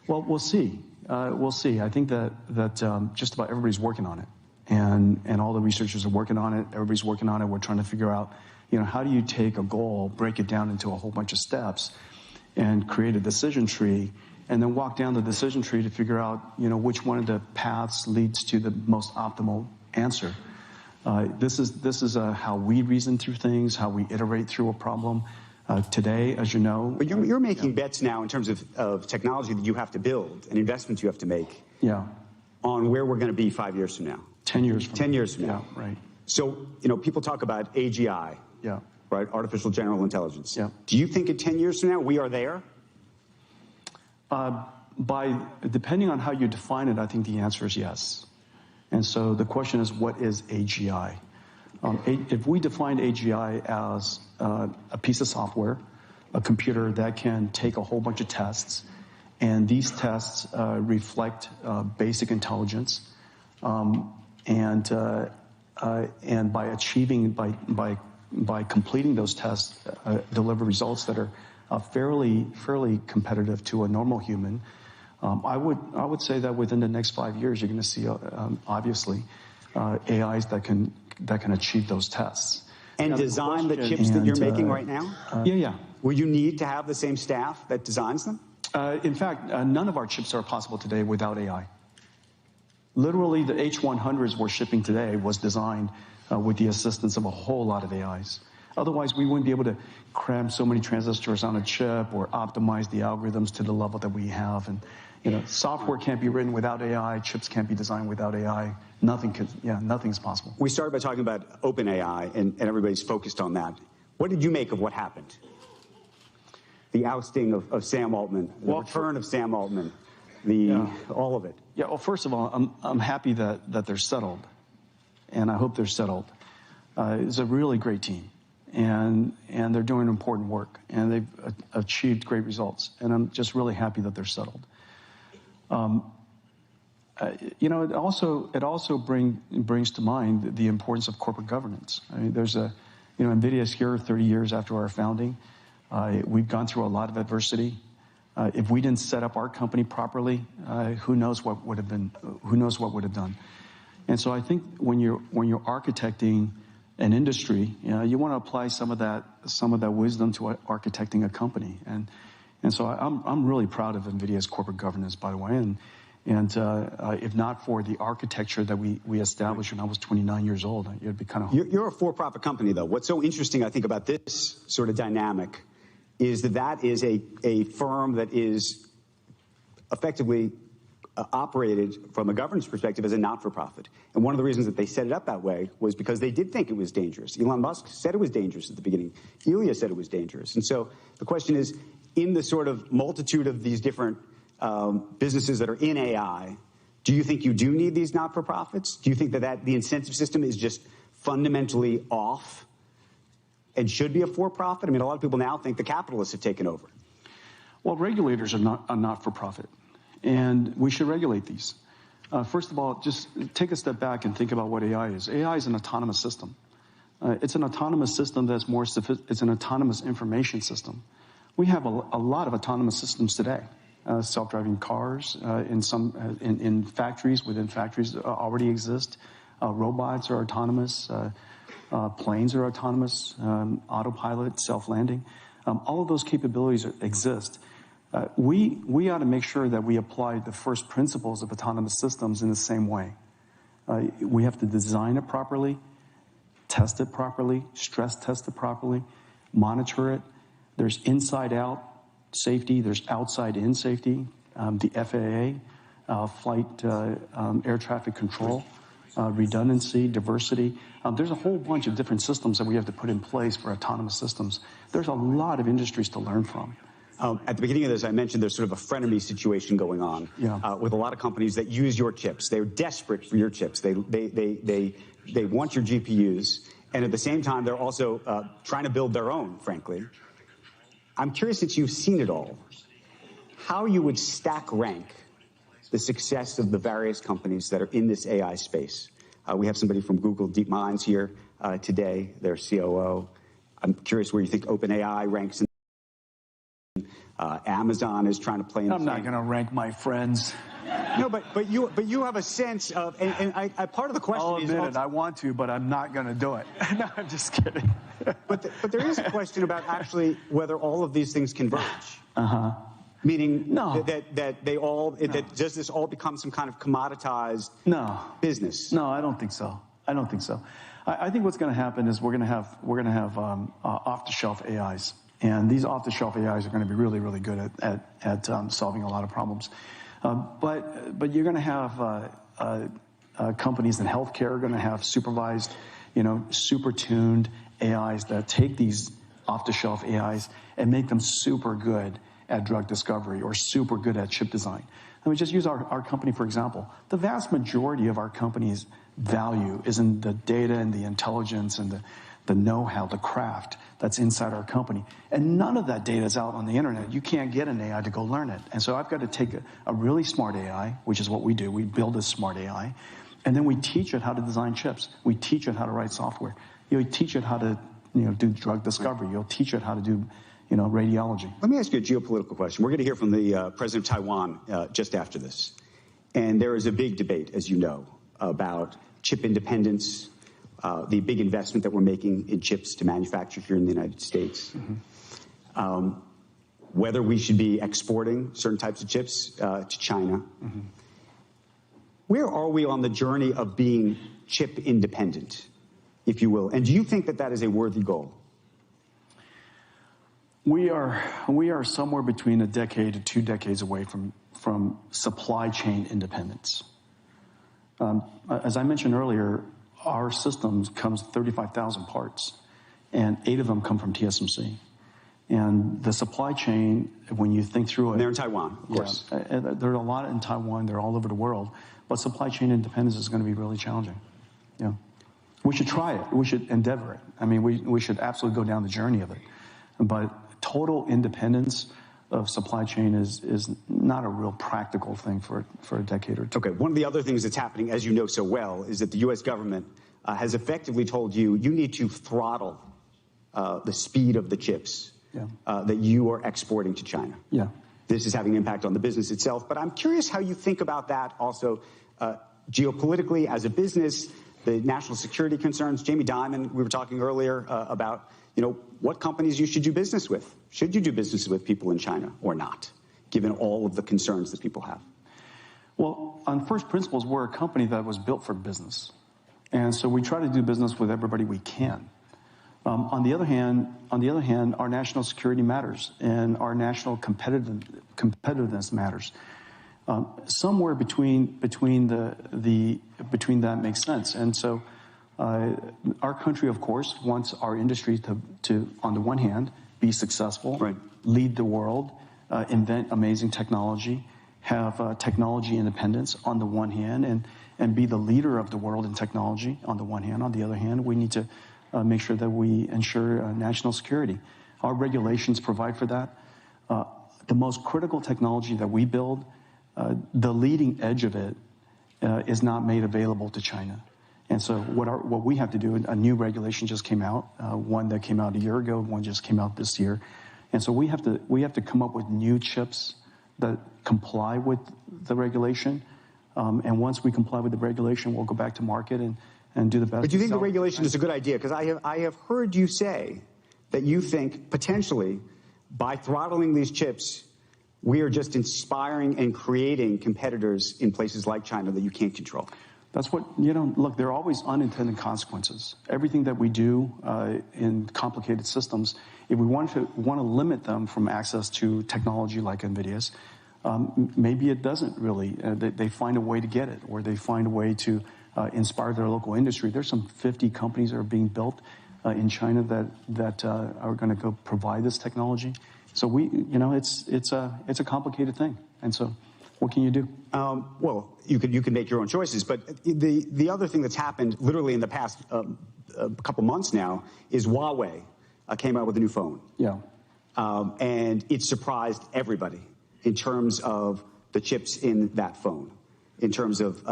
Well, we'll see. We'll see. I think that just about everybody's working on it, and all the researchers are working on it. Everybody's working on it. We're trying to figure out, how do you take a goal, break it down into a whole bunch of steps, and create a decision tree, and then walk down the decision tree to figure out, which one of the paths leads to the most optimal answer. This is how we reason through things, how we iterate through a problem. Today, as you know. But you're making bets now in terms of technology that you have to build and investments you have to make. Yeah. On where we're going to be 5 years from now. 10 years from now. 10 years from now. Yeah, right. So, people talk about AGI. Yeah. Right? Artificial General Intelligence. Yeah. Do you think in 10 years from now we are there? Depending on how you define it, I think the answer is yes. And so the question is, what is AGI? If we define AGI as a piece of software, a computer that can take a whole bunch of tests, and these tests reflect basic intelligence, and by completing those tests, deliver results that are fairly competitive to a normal human. I would say that within the next 5 years, you're going to see obviously AIs that can achieve those tests. And design the chips that you're making right now? Yeah. Will you need to have the same staff that designs them? In fact, none of our chips are possible today without AI. Literally, the H100s we're shipping today was designed with the assistance of a whole lot of AIs. Otherwise, we wouldn't be able to cram so many transistors on a chip or optimize the algorithms to the level that we have. And, Software can't be written without AI. Chips can't be designed without AI. Nothing's possible. We started by talking about OpenAI, and everybody's focused on that. What did you make of what happened? The ousting of Sam Altman, the return of Sam Altman, all of it. Yeah, well, first of all, I'm happy that they're settled, and I hope they're settled. It's a really great team, and they're doing important work, and they've achieved great results, and I'm just really happy that they're settled. It also brings to mind the importance of corporate governance. I mean, NVIDIA's here 30 years after our founding. We've gone through a lot of adversity. If we didn't set up our company properly, who knows what would have done. And so I think when you're architecting an industry, you want to apply some of that wisdom to architecting a company. And so I'm really proud of NVIDIA's corporate governance, by the way. And if not for the architecture that we established when I was 29 years old, it'd be kind of... You're a for-profit company, though. What's so interesting, I think, about this sort of dynamic is that is a firm that is effectively operated from a governance perspective as a not-for-profit. And one of the reasons that they set it up that way was because they did think it was dangerous. Elon Musk said it was dangerous at the beginning. Ilya said it was dangerous. And so the question is, in the sort of multitude of these different businesses that are in AI, do you think you do need these not-for-profits? Do you think that the incentive system is just fundamentally off and should be a for-profit? I mean, a lot of people now think the capitalists have taken over. Well, regulators are not for profit, and we should regulate these. First of all, just take a step back and think about what AI is. AI is an autonomous system. It's an autonomous system that's it's an autonomous information system. We have a lot of autonomous systems today. Self-driving cars in factories, within factories already exist. Robots are autonomous. Planes are autonomous. Autopilot, self-landing. All of those capabilities exist. We ought to make sure that we apply the first principles of autonomous systems in the same way. We have to design it properly, test it properly, stress test it properly, monitor it. There's inside-out safety, there's outside-in safety, the FAA, flight air traffic control, redundancy, diversity. There's a whole bunch of different systems that we have to put in place for autonomous systems. There's a lot of industries to learn from. At the beginning of this, I mentioned there's sort of a frenemy situation going on with a lot of companies that use your chips. They're desperate for your chips. They want your GPUs, and at the same time, they're also trying to build their own, frankly. I'm curious, since you've seen it all, how you would stack rank the success of the various companies that are in this AI space. We have somebody from Google DeepMinds here today, their COO. I'm curious where you think OpenAI ranks. Amazon is trying to play in the I'm not going to rank my friends. No, but you have a sense of, and I part of the question I'll is... admit it, I want to, but I'm not going to do it. No, I'm just kidding. But there is a question about actually whether all of these things converge. Meaning that they all, does this all become some kind of commoditized business? No, I don't think so. I don't think so. I think what's going to happen is we're going to have off-the-shelf AIs. And these off-the-shelf AIs are going to be really, really good at solving a lot of problems. But you're going to have companies in healthcare are going to have supervised, super tuned AIs that take these off-the-shelf AIs and make them super good at drug discovery or super good at chip design. Let me just use our company for example. The vast majority of our company's value is in the data and the intelligence and the know-how, the craft that's inside our company. And none of that data is out on the internet. You can't get an AI to go learn it. And so I've got to take a really smart AI, which is what we do. We build a smart AI, and then we teach it how to design chips. We teach it how to write software. You teach it how to do drug discovery. You'll teach it how to do radiology. Let me ask you a geopolitical question. We're going to hear from the president of Taiwan just after this. And there is a big debate, as you know, about chip independence, the big investment that we're making in chips to manufacture here in the United States, whether we should be exporting certain types of chips to China. Where are we on the journey of being chip independent, if you will? And do you think that that is a worthy goal? We are somewhere between a decade to 2 decades away from supply chain independence. As I mentioned earlier, our systems comes 35,000 parts, and 8 of them come from TSMC. And the supply chain, when you think through it... They're in Taiwan, of course. There are a lot in Taiwan. They're all over the world. But supply chain independence is going to be really challenging. Yeah. We should try it. We should endeavor it. I mean, we should absolutely go down the journey of it. But total independence of supply chain is not a real practical thing for a decade or two. Okay, one of the other things that's happening, as you know so well, is that the U.S. government has effectively told you need to throttle the speed of the chips that you are exporting to China. Yeah. This is having an impact on the business itself, but I'm curious how you think about that also geopolitically as a business, the national security concerns. Jamie Dimon, we were talking earlier about, what companies you should do business with. Should you do business with people in China or not, given all of the concerns that people have? Well, on first principles, we're a company that was built for business. And so we try to do business with everybody we can. On the other hand, our national security matters and our national competitiveness matters. Somewhere between that makes sense. And so our country, of course, wants our industry to on the one hand, be successful, lead the world, invent amazing technology, have technology independence on the one hand, and be the leader of the world in technology on the one hand. On the other hand, we need to make sure that we ensure national security. Our regulations provide for that. The most critical technology that we build, the leading edge of it is not made available to China. And so what we have to do, a new regulation just came out, one that came out a year ago, one just came out this year. And so we have to come up with new chips that comply with the regulation. And once we comply with the regulation, we'll go back to market and do the best. But do you think the regulation is a good idea? Because I have heard you say that you think potentially by throttling these chips, we are just inspiring and creating competitors in places like China that you can't control. That's what, look, there are always unintended consequences. Everything that we do in complicated systems, if we want to limit them from access to technology like NVIDIA's, maybe it doesn't really. They find a way to get it, or they find a way to inspire their local industry. There's some 50 companies that are being built in China that are going to go provide this technology. So it's a complicated thing. And so what can you do? Well, you can make your own choices. But the other thing that's happened literally in the past couple months now is Huawei came out with a new phone. Yeah. And it surprised everybody in terms of the chips in that phone. In terms of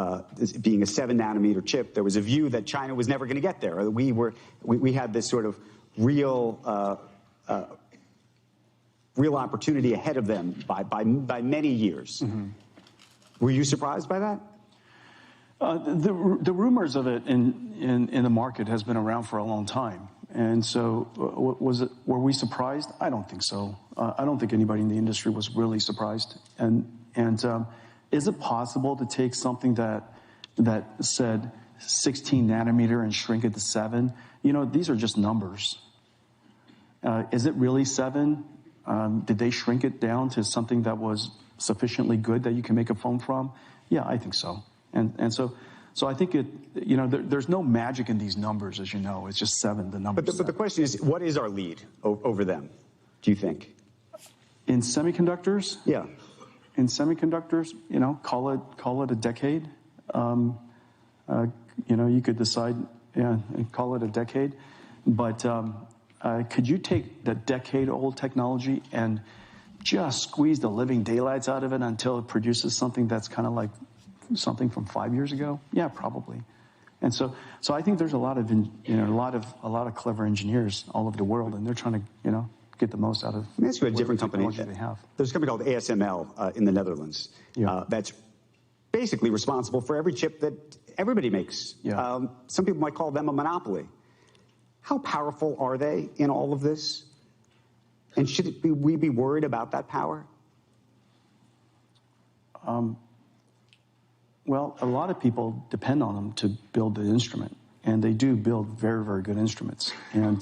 being a 7-nanometer chip, there was a view that China was never going to get there. We had this sort of real opportunity ahead of them by many years. Mm-hmm. Were you surprised by that? The rumors of it in the market has been around for a long time. And so were we surprised? I don't think so. I don't think anybody in the industry was really surprised. And is it possible to take something that said 16 nanometer and shrink it to 7? These are just numbers. Is it really 7? Did they shrink it down to something that was sufficiently good that you can make a phone from? Yeah, I think so. And so I think there's no magic in these numbers, as you know. It's just 7, the number. But the question is, what is our lead over them, do you think? In semiconductors? Yeah. In semiconductors, call it a decade. You could decide, call it a decade. But could you take the decade-old technology and just squeeze the living daylights out of it until it produces something that's kind of like something from 5 years ago? Yeah, probably. And so I think there's a lot of clever engineers all over the world, and they're trying to get the most out of. Let me ask you a different company they have. There's a company called ASML in the Netherlands that's basically responsible for every chip that everybody makes. Yeah. Some people might call them a monopoly. How powerful are they in all of this? And should we be worried about that power? Well, a lot of people depend on them to build the instrument, and they do build very, very good instruments. And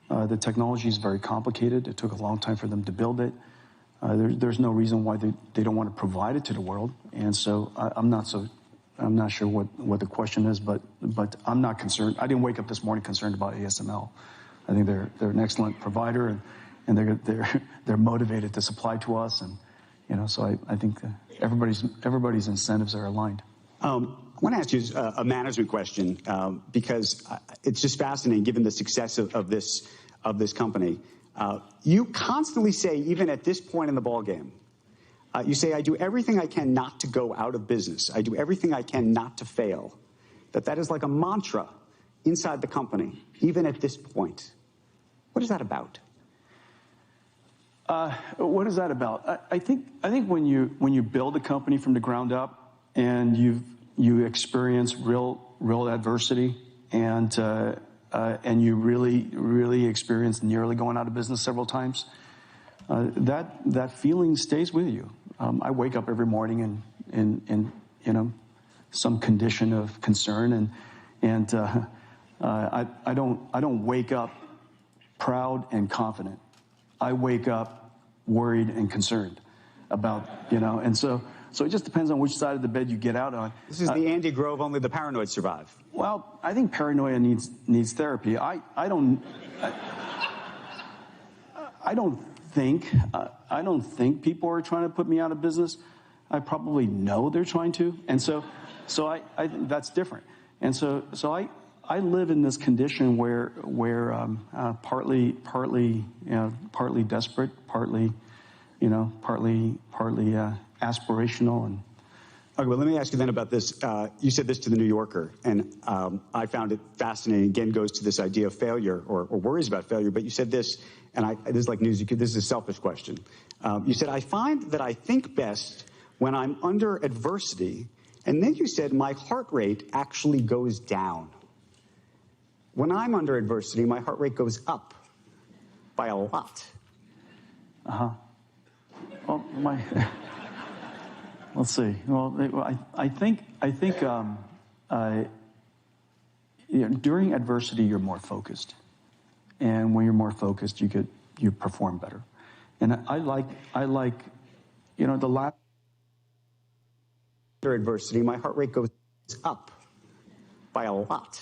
the technology is very complicated. It took a long time for them to build it. There's no reason why they don't want to provide it to the world. And so I'm not sure what the question is, but I'm not concerned. I didn't wake up this morning concerned about ASML. I think they're an excellent provider, and they're motivated to supply to us, and so I think everybody's incentives are aligned. I want to ask you a management question because it's just fascinating, given the success of this company. You constantly say, even at this point in the ballgame, you say, I do everything I can not to go out of business. I do everything I can not to fail. That is like a mantra inside the company, even at this point. What is that about? What is that about? I think when you build a company from the ground up and you experience real adversity and you really experience nearly going out of business several times, that feeling stays with you. I wake up every morning in some condition of concern, and I don't wake up proud and confident. I wake up worried and concerned about, and so it just depends on which side of the bed you get out on. This is the Andy Grove, only the paranoid survive. Well, I think paranoia needs therapy. I don't think people are trying to put me out of business. I probably know they're trying to, and so I think that's different. And so I live in this condition where partly desperate, partly aspirational. And okay, well, let me ask you then about this. You said this to the New Yorker, and I found it fascinating. Again, goes to this idea of failure or worries about failure. But you said this, and this is like news. This is a selfish question. You said, I find that I think best when I'm under adversity, and then you said my heart rate actually goes down. When I'm under adversity, my heart rate goes up by a lot. Well, let's see. Well, I think during adversity you're more focused, and when you're more focused, you perform better. And I like the last. Under adversity, my heart rate goes up by a lot.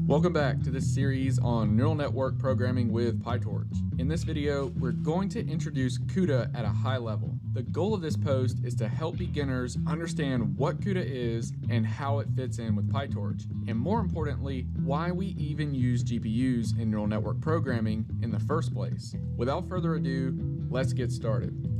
Welcome back to this series on neural network programming with PyTorch. In this video, we're going to introduce CUDA at a high level. The goal of this post is to help beginners understand what CUDA is and how it fits in with PyTorch, and more importantly, why we even use GPUs in neural network programming in the first place. Without further ado, let's get started.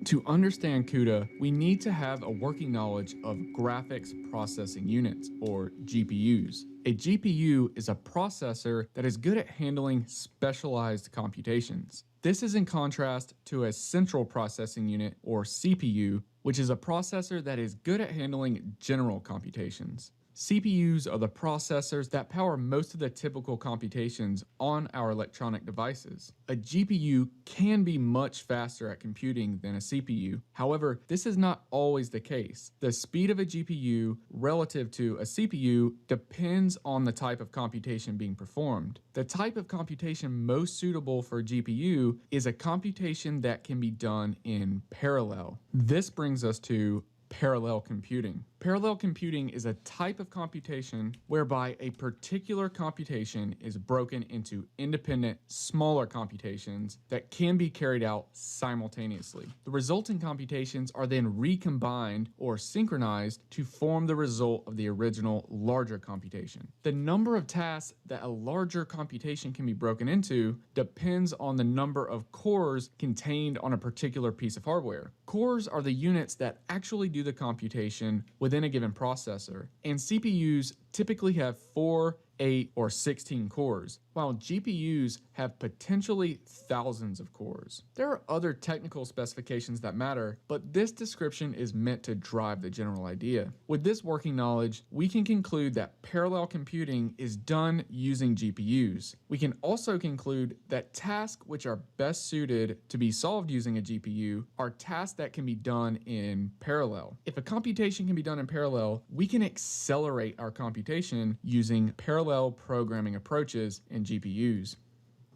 To understand CUDA, we need to have a working knowledge of graphics processing units, or GPUs. A GPU is a processor that is good at handling specialized computations. This is in contrast to a central processing unit, or CPU, which is a processor that is good at handling general computations. CPUs are the processors that power most of the typical computations on our electronic devices. A GPU can be much faster at computing than a CPU. However, this is not always the case. The speed of a GPU relative to a CPU depends on the type of computation being performed. The type of computation most suitable for a GPU is a computation that can be done in parallel. This brings us to parallel computing. Parallel computing is a type of computation whereby a particular computation is broken into independent, smaller computations that can be carried out simultaneously. The resulting computations are then recombined or synchronized to form the result of the original larger computation. The number of tasks that a larger computation can be broken into depends on the number of cores contained on a particular piece of hardware. Cores are the units that actually do the computation within a given processor, and CPUs typically have 4 8, or 16 cores, while GPUs have potentially thousands of cores. There are other technical specifications that matter, but this description is meant to drive the general idea. With this working knowledge, we can conclude that parallel computing is done using GPUs. We can also conclude that tasks which are best suited to be solved using a GPU are tasks that can be done in parallel. If a computation can be done in parallel, we can accelerate our computation using parallel programming approaches in GPUs.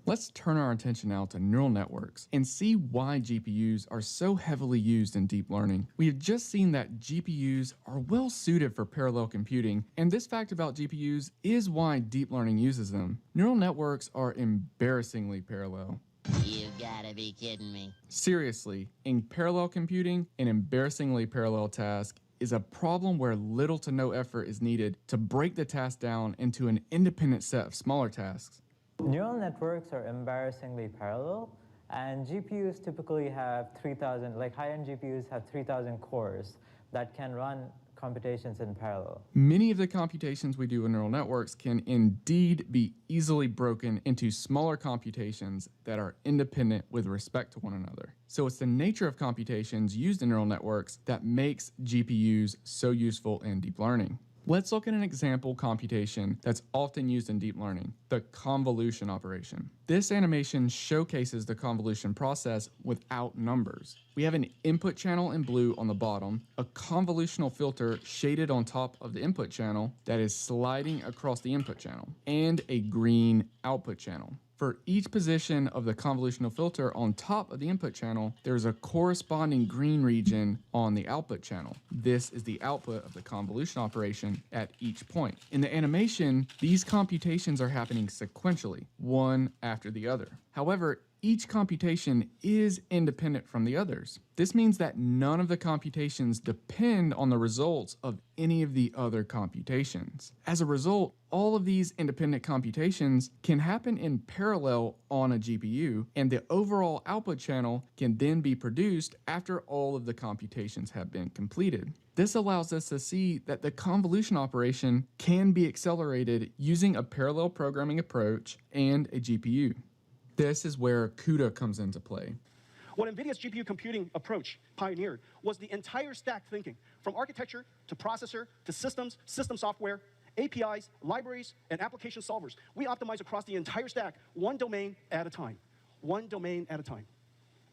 Let's turn our attention now to neural networks and see why GPUs are so heavily used in deep learning. We have just seen that GPUs are well suited for parallel computing, and this fact about GPUs is why deep learning uses them. Neural networks are embarrassingly parallel. You gotta be kidding me. Seriously, in parallel computing, an embarrassingly parallel task is a problem where little to no effort is needed to break the task down into an independent set of smaller tasks. Neural networks are embarrassingly parallel, and GPUs typically have 3,000, like high-end GPUs have 3,000 cores that can run computations in parallel. Many of the computations we do in neural networks can indeed be easily broken into smaller computations that are independent with respect to one another. So it's the nature of computations used in neural networks that makes GPUs so useful in deep learning. Let's look at an example computation that's often used in deep learning, the convolution operation. This animation showcases the convolution process without numbers. We have an input channel in blue on the bottom, a convolutional filter shaded on top of the input channel that is sliding across the input channel, and a green output channel. For each position of the convolutional filter on top of the input channel, there's a corresponding green region on the output channel. This is the output of the convolution operation at each point. In the animation, these computations are happening sequentially, one after the other. However, each computation is independent from the others. This means that none of the computations depend on the results of any of the other computations. As a result, all of these independent computations can happen in parallel on a GPU, and the overall output channel can then be produced after all of the computations have been completed. This allows us to see that the convolution operation can be accelerated using a parallel programming approach and a GPU. This is where CUDA comes into play. What NVIDIA's GPU computing approach pioneered was the entire stack thinking, from architecture to processor to systems, system software, APIs, libraries, and application solvers. We optimize across the entire stack, one domain at a time. One domain at a time.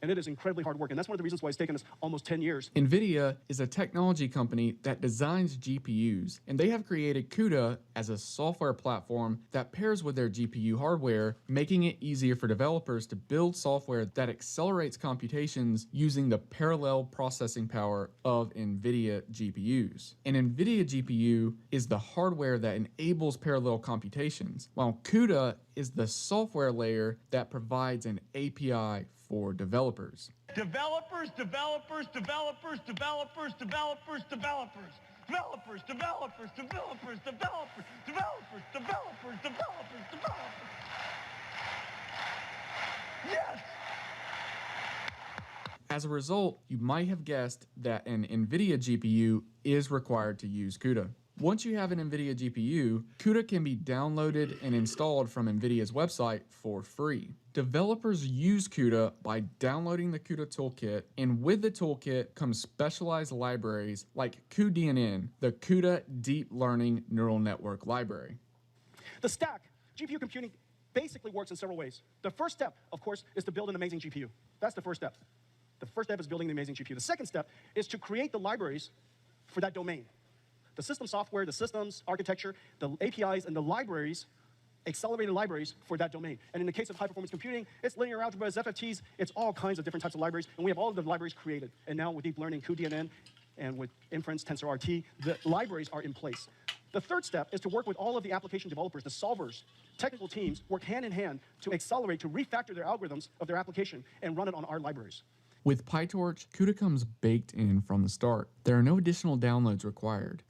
And it is incredibly hard work, and that's one of the reasons why it's taken us almost 10 years. NVIDIA is a technology company that designs GPUs, and they have created CUDA as a software platform that pairs with their GPU hardware, making it easier for developers to build software that accelerates computations using the parallel processing power of NVIDIA GPUs. An NVIDIA GPU is the hardware that enables parallel computations, while CUDA is the software layer that provides an API for developers. Developers, developers, developers, developers, developers, developers. Developers, developers, developers, developers, developers, developers, developers, developers. Yes! As a result, you might have guessed that an NVIDIA GPU is required to use CUDA. Once you have an NVIDIA GPU, CUDA can be downloaded and installed from NVIDIA's website for free. Developers use CUDA by downloading the CUDA toolkit, and with the toolkit comes specialized libraries like cuDNN, the CUDA Deep Learning Neural Network Library. The stack, GPU computing, basically works in several ways. The first step, of course, is to build an amazing GPU. That's the first step. The first step is building the amazing GPU. The second step is to create the libraries for that domain. The system software, the systems, architecture, the APIs, and the libraries, accelerated libraries for that domain. And in the case of high-performance computing, it's linear algebras, FFTs, it's all kinds of different types of libraries, and we have all of the libraries created. And now with deep learning, cuDNN, and with inference, TensorRT, the libraries are in place. The third step is to work with all of the application developers, the solvers, technical teams, work hand in hand to accelerate, to refactor their algorithms of their application and run it on our libraries. With PyTorch, CUDA comes baked in from the start. There are no additional downloads required.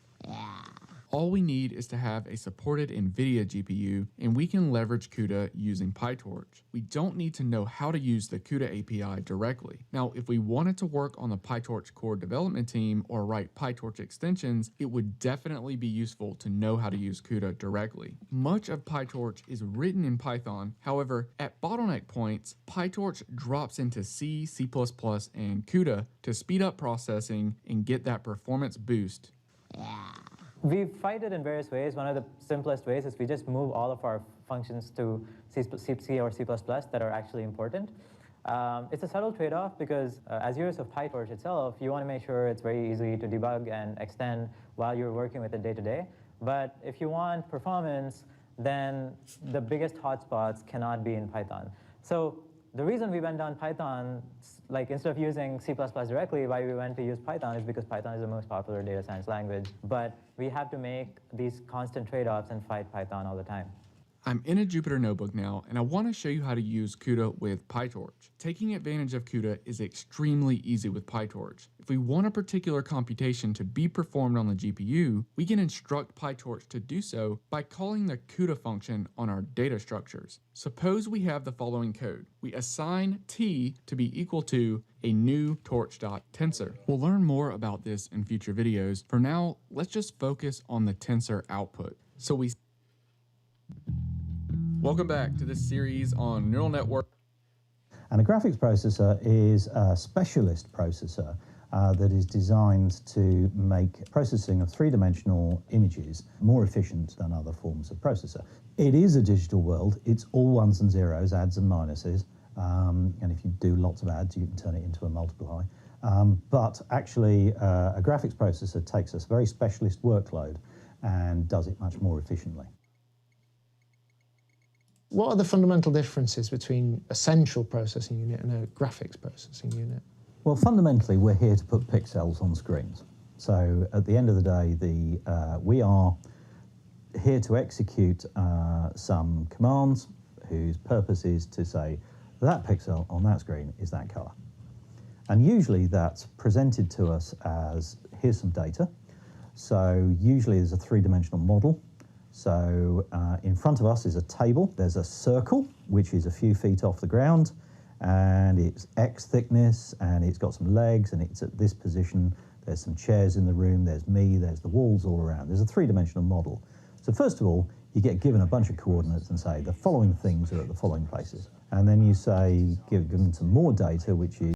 All we need is to have a supported NVIDIA GPU, and we can leverage CUDA using PyTorch. We don't need to know how to use the CUDA API directly. Now, if we wanted to work on the PyTorch core development team or write PyTorch extensions, it would definitely be useful to know how to use CUDA directly. Much of PyTorch is written in Python. However, at bottleneck points, PyTorch drops into C, C++, and CUDA to speed up processing and get that performance boost. We fight it in various ways. One of the simplest ways is we just move all of our functions to C or C++ that are actually important. It's a subtle trade-off because as users of PyTorch itself, you want to make sure it's very easy to debug and extend while you're working with it day to day. But if you want performance, then the biggest hotspots cannot be in Python. So the reason we went down Python, like instead of using C++ directly, why we went to use Python is because Python is the most popular data science language. But we have to make these constant trade-offs and fight Python all the time. I'm in a Jupyter notebook now, and I want to show you how to use CUDA with PyTorch. Taking advantage of CUDA is extremely easy with PyTorch. If we want a particular computation to be performed on the GPU, we can instruct PyTorch to do so by calling the CUDA function on our data structures. Suppose we have the following code. We assign t to be equal to a new torch.tensor. We'll learn more about this in future videos. For now, let's just focus on the tensor output. Welcome back to this series on neural network. And a graphics processor is a specialist processor that is designed to make processing of three-dimensional images more efficient than other forms of processor. It is a digital world. It's all ones and zeros, adds and minuses. And if you do lots of adds, you can turn it into a multiply. But actually, a graphics processor takes a very specialist workload and does it much more efficiently. What are the fundamental differences between a central processing unit and a graphics processing unit? Well, fundamentally, we're here to put pixels on screens. So at the end of the day, we are here to execute some commands whose purpose is to say, that pixel on that screen is that color. And usually that's presented to us as, here's some data. So usually there's a three-dimensional model. So in front of us is a table. There's a circle, which is a few feet off the ground, and it's X thickness, and it's got some legs, and it's at this position. There's some chairs in the room. There's me. There's the walls all around. There's a three-dimensional model. So first of all, you get given a bunch of coordinates and say the following things are at the following places. And then you say, give them some more data, which is